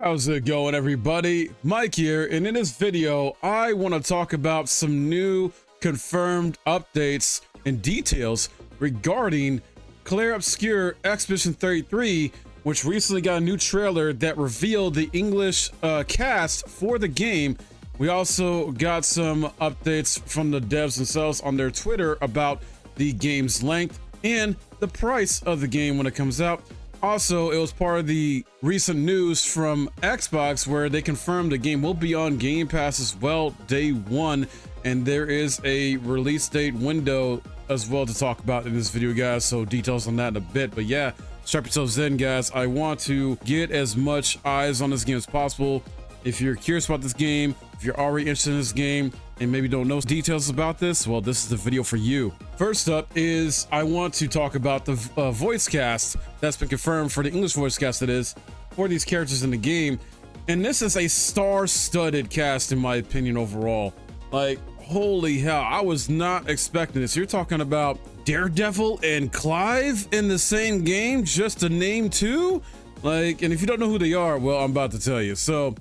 How's it going, everybody? Mike here, and in this video I want to talk about some new confirmed updates and details regarding Clair Obscur Expedition 33, which recently got a new trailer that revealed the English cast for the game. We also got some updates from the devs themselves on their Twitter about the game's length and the price of the game when it comes out. Also, it was part of the recent news from Xbox where they confirmed the game will be on Game Pass as well day one, and there is a release date window as well to talk about in this video, guys, so details on that in a bit. But yeah, strap yourselves in, guys. I want to get as much eyes on this game as possible. If you're curious about this game, if you're already interested in this game and maybe don't know details about this, well, this is the video for you. First up is I want to talk about the voice cast that's been confirmed for the English voice cast, that is, for these characters in the game. And this is a star-studded cast in my opinion overall. Like, holy hell, I was not expecting this. You're talking about Daredevil and Clive in the same game, just to name two? Like, and if you don't know who they are, well, I'm about to tell you. So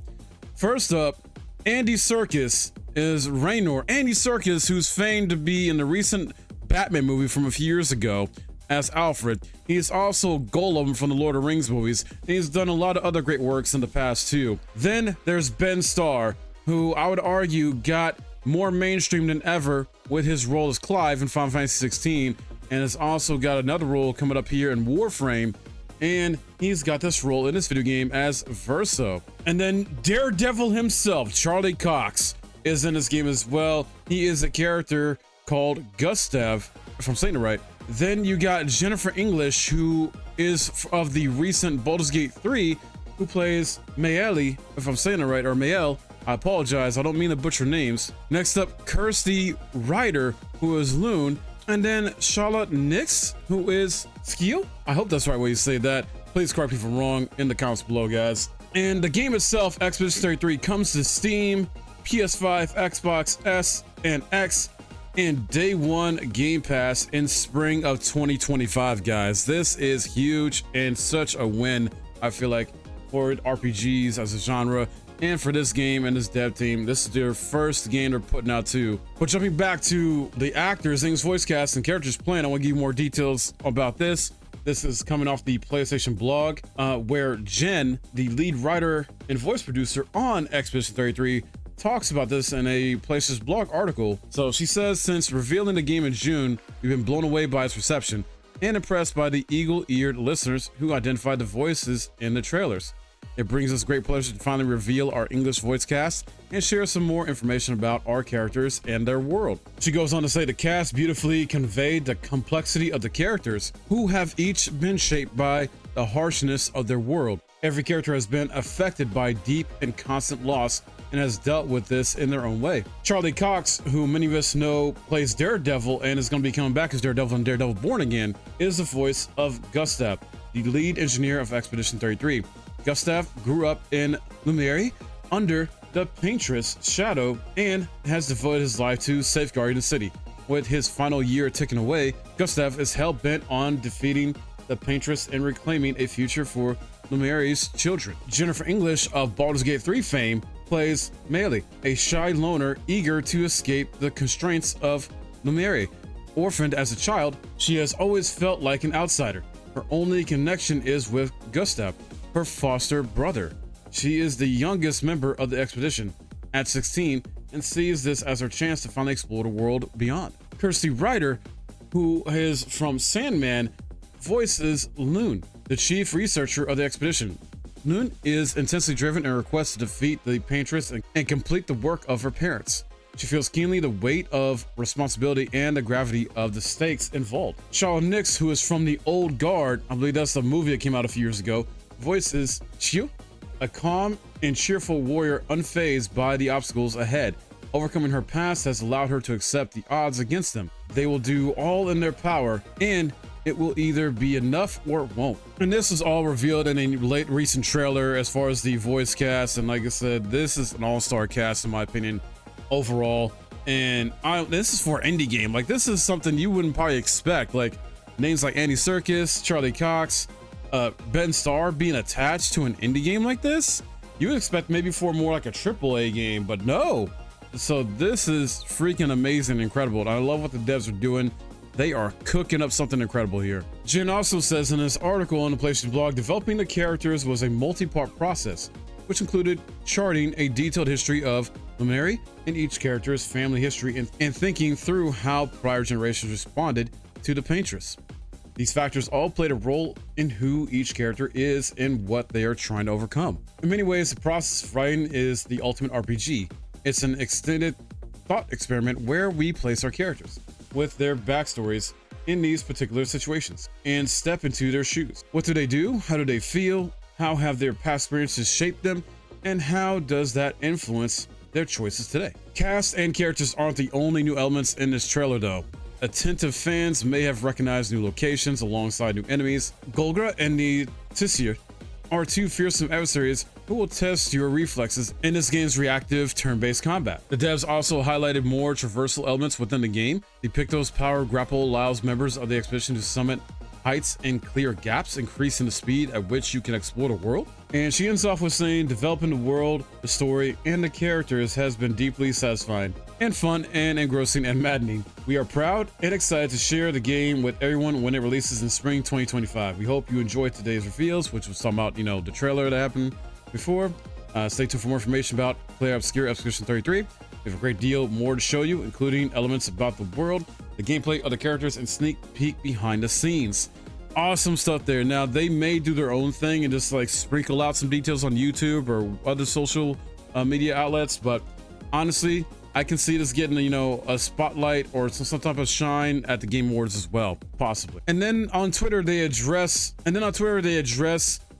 first up, Andy Serkis is Raynor. Andy Serkis, who's famed to be in the recent Batman movie from a few years ago as Alfred. He's also Gollum from the Lord of the Rings movies, and he's done a lot of other great works in the past too. Then there's Ben Starr, who I would argue got more mainstream than ever with his role as Clive in Final Fantasy 16, and has also got another role coming up here in Warframe, and he's got this role in this video game as Verso. And then Daredevil himself, Charlie Cox, is in this game as well. He is a character called Gustav, if I'm saying it right. Then you got Jennifer English, who is of the recent Baldur's Gate 3, who plays Maeli, if I'm saying it right, or Mael. I apologize, I don't mean to butcher names. Next up, Kirsty Ryder, who is Loon. And then Charlotte Nix, who is Skeel? I hope that's the right way you say that. Please correct me if I'm wrong in the comments below, guys. And the game itself, Expedition 33, comes to Steam, PS5, Xbox S and X, and day one Game Pass in spring of 2025, guys. This is huge and such a win, I feel like, for RPGs as a genre. And for this game and this dev team, this is their first game they're putting out too. But jumping back to the actors, English voice cast, and characters playing, I want to give you more details about this. This is coming off the PlayStation blog, where Jen, the lead writer and voice producer on Expedition 33, talks about this in a PlayStation blog article. So she says, since revealing the game in June, we've been blown away by its reception and impressed by the eagle-eared listeners who identified the voices in the trailers. It brings us great pleasure to finally reveal our English voice cast and share some more information about our characters and their world. She goes on to say the cast beautifully conveyed the complexity of the characters, who have each been shaped by the harshness of their world. Every character has been affected by deep and constant loss and has dealt with this in their own way. Charlie Cox, who many of us know plays Daredevil and is going to be coming back as Daredevil in Daredevil Born Again, is the voice of Gustav, the lead engineer of Expedition 33. Gustav grew up in Lumiere under the Paintress shadow and has devoted his life to safeguarding the city. With his final year ticking away, Gustav is hell-bent on defeating the Paintress and reclaiming a future for Lumiere's children. Jennifer English of Baldur's Gate 3 fame plays Maeli, a shy loner eager to escape the constraints of Lumiere. Orphaned as a child, she has always felt like an outsider. Her only connection is with Gustav, her foster brother. She is the youngest member of the expedition at 16 and sees this as her chance to finally explore the world beyond. Kirsty Ryder, who is from Sandman, voices Loon, the chief researcher of the expedition. Loon is intensely driven and requests to defeat the Paintress and complete the work of her parents. She feels keenly the weight of responsibility and the gravity of the stakes involved. Charlotte Nix, who is from the Old Guard, I believe that's the movie that came out a few years ago, voices Chiu, a calm and cheerful warrior unfazed by the obstacles ahead. Overcoming her past has allowed her to accept the odds against them. They will do all in their power, and it will either be enough or it won't. And this is all revealed in a recent trailer as far as the voice cast. And like I said, this is an all-star cast in my opinion overall. And this is for an indie game. Like, this is something you wouldn't probably expect. Like, names like Andy Serkis, Charlie Cox, Ben Starr being attached to an indie game like this. You would expect maybe for more like a AAA game, but no. So this is freaking amazing, incredible. And I love what the devs are doing. They are cooking up something incredible here. Jin also says in this article on the PlayStation blog, developing the characters was a multi-part process, which included charting a detailed history of Luminary and each character's family history and thinking through how prior generations responded to the Paintress. These factors all played a role in who each character is and what they are trying to overcome. In many ways, the process of writing is the ultimate RPG. It's an extended thought experiment where we place our characters with their backstories in these particular situations and step into their shoes. What do they do? How do they feel? How have their past experiences shaped them? And how does that influence their choices today? Cast and characters aren't the only new elements in this trailer though. Attentive fans may have recognized new locations alongside new enemies. Golgra and the Tissir are two fearsome adversaries who will test your reflexes in this game's reactive turn-based combat. The devs also highlighted more traversal elements within the game. The Picto's power grapple allows members of the expedition to summit heights and clear gaps, increasing the speed at which you can explore the world. And she ends off with saying, developing the world, the story, and the characters has been deeply satisfying and fun and engrossing and maddening. We are proud and excited to share the game with everyone when it releases in spring 2025. We hope you enjoyed today's reveals, which was talking about, the trailer that happened before. Stay tuned for more information about Clair Obscur Expedition 33. We have a great deal more to show you, including elements about the world, the gameplay of the characters, and sneak peek behind the scenes. Awesome stuff there. Now, they may do their own thing and just like sprinkle out some details on YouTube or other social media outlets, but honestly, I can see this getting, a spotlight or some type of shine at the Game Awards as well, possibly. And then on Twitter, they address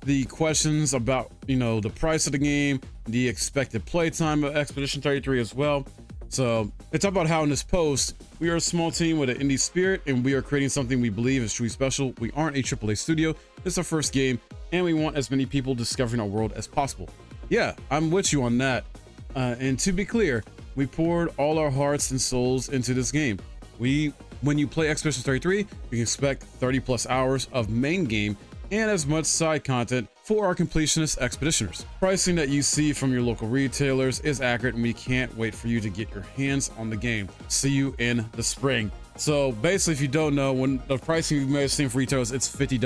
the questions about, the price of the game, the expected playtime of Expedition 33 as well. So they talk about how in this post, we are a small team with an indie spirit and we are creating something we believe is truly special. We aren't a AAA studio. This is our first game and we want as many people discovering our world as possible. Yeah, I'm with you on that. And to be clear, we poured all our hearts and souls into this game. When you play Expedition 33, you can expect 30 plus hours of main game and as much side content for our completionist expeditioners. Pricing that you see from your local retailers is accurate and we can't wait for you to get your hands on the game. See you in the spring. So basically, if you don't know, when the pricing you may have seen for retailers, it's $50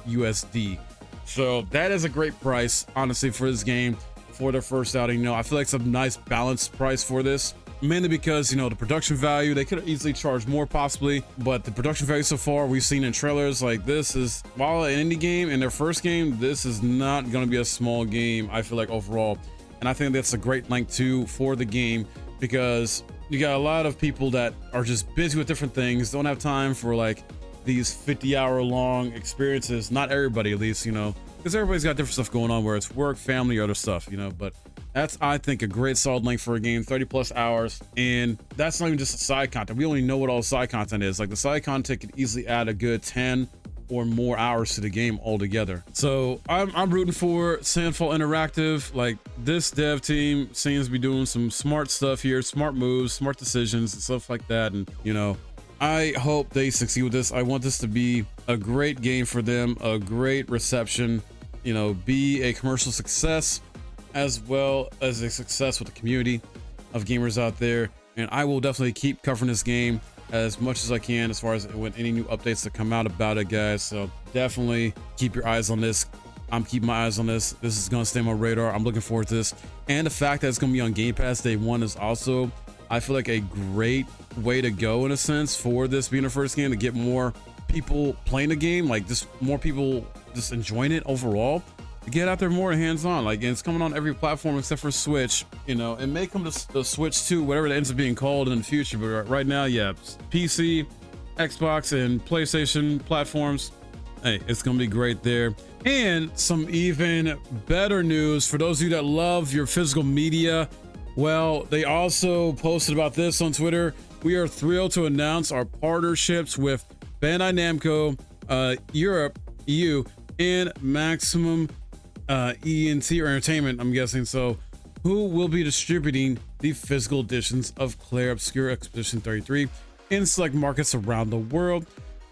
USD. So that is a great price, honestly, for this game, for their first outing. I feel like it's a nice balanced price for this. Mainly because, the production value, they could have easily charged more possibly, but the production value so far we've seen in trailers, like this is, while an indie game in their first game, this is not going to be a small game, I feel like overall. And I think that's a great length too for the game because you got a lot of people that are just busy with different things, don't have time for like these 50-hour long experiences. Not everybody, at least, because everybody's got different stuff going on where it's work, family, other stuff, but that's, I think, a great solid length for a game, 30 plus hours. And that's not even just side content. We only know what all the side content is. Like the side content could easily add a good 10 or more hours to the game altogether. So I'm rooting for Sandfall Interactive. Like this dev team seems to be doing some smart stuff here, smart moves, smart decisions and stuff like that. And, I hope they succeed with this. I want this to be a great game for them, a great reception, be a commercial success, as well as a success with the community of gamers out there. And I will definitely keep covering this game as much as I can as far as when any new updates that come out about it, guys. So definitely keep your eyes on this. I'm keeping my eyes on this. This is going to stay on my radar. I'm looking forward to this. And the fact that it's going to be on Game Pass day one is also, I feel like, a great way to go in a sense for this being the first game, to get more people playing the game, like just more people just enjoying it overall. Get out there more hands-on, like, and it's coming on every platform except for Switch. It may come to the Switch 2, whatever that ends up being called in the future, but right now, yeah, PC, Xbox, and PlayStation platforms. Hey, it's gonna be great there. And some even better news for those of you that love your physical media. Well, they also posted about this on Twitter. We are thrilled to announce our partnerships with Bandai Namco, Europe, EU, and Maximum ENT or Entertainment, I'm guessing, so who will be distributing the physical editions of Clair Obscur Expedition 33 in select markets around the world.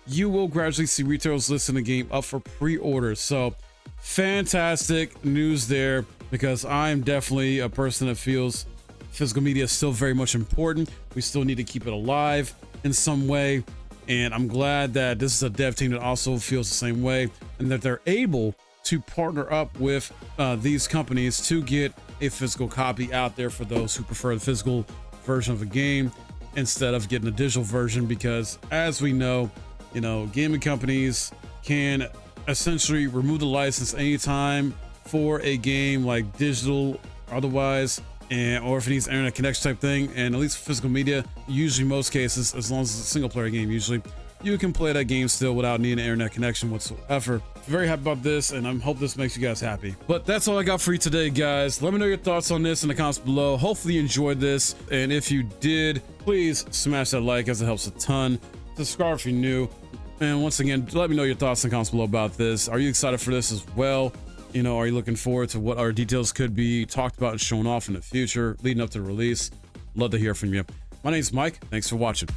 You will gradually see retailers listing the game up for pre-orders. So fantastic news there. because I'm definitely a person that feels physical media is still very much important. We still need to keep it alive in some way. And I'm glad that this is a dev team that also feels the same way, and that they're able to partner up with these companies to get a physical copy out there for those who prefer the physical version of a game instead of getting a digital version. Because as we know, gaming companies can essentially remove the license anytime for a game, like digital or otherwise, or if it needs internet connection type thing. And at least for physical media, usually most cases, as long as it's a single player game, usually you can play that game still without needing an internet connection whatsoever. Very happy about this, and I hope this makes you guys happy. But that's all I got for you today, guys. Let me know your thoughts on this in the comments below. Hopefully you enjoyed this, and if you did, please smash that like, as it helps a ton. Subscribe if you're new, and once again, let me know your thoughts in the comments below about this. Are you excited for this as well? Are you looking forward to what our details could be talked about and shown off in the future leading up to the release? Love to hear from you. My name's Mike. Thanks for watching.